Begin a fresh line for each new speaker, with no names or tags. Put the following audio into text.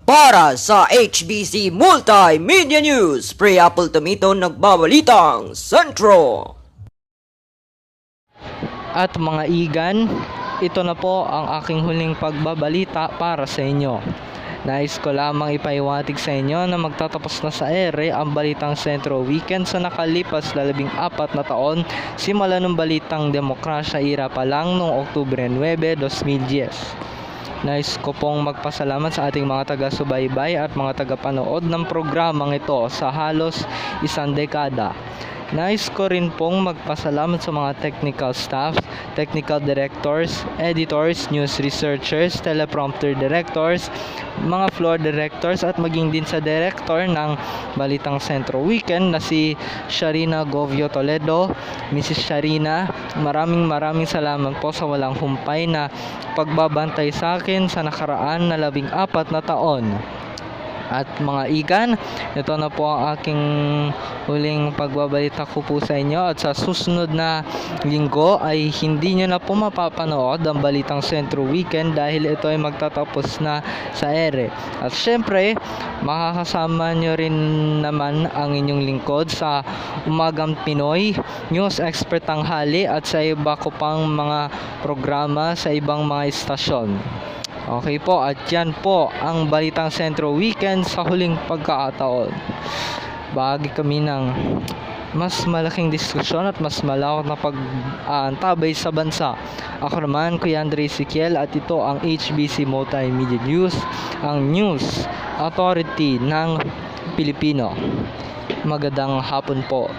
Para sa HBC Multimedia News, Pre-Apple Tomato nagbabalitang Sentro.
At mga igan, ito na po ang aking huling pagbabalita para sa inyo. Nais ko lamang ipaiwatig sa inyo na magtatapos na sa ere ang Balitang Sentro Weekend sa nakalipas na 14 na taon simula ng Balitang Demokrasya Era pa lang noong Oktubre 9, 2010. Nais ko pong magpasalamat sa ating mga taga-subaybay at mga taga-panood ng programang ito sa halos isang dekada. Nais ko rin pong magpasalamat sa mga technical staff, technical directors, editors, news researchers, teleprompter directors, mga floor directors at maging din sa director ng Balitang Sentro Weekend na si Sharina Govio Toledo. Mrs. Sharina, maraming salamat po sa walang humpay na pagbabantay sa akin sa nakaraan na 14 na taon. At mga igan, ito na po ang aking huling pagbabalita ko po sa inyo. At sa susunod na linggo ay hindi nyo na po mapapanood ang Balitang Sentro Weekend dahil ito ay magtatapos na sa ere. At syempre, makakasama nyo rin naman ang inyong lingkod sa Umagang Pinoy, News Expert Tanghali at sa iba ko pang mga programa sa ibang mga istasyon. Okay po, at yan po ang Balitang Sentro Weekend sa huling pagkakataon. Bahagi kami ng mas malaking diskusyon at mas malawak na pag-aantabay sa bansa. Ako naman, Kuya Andre Ezekiel, at ito ang HBC Multimedia News, ang News Authority ng Pilipino. Magandang hapon po.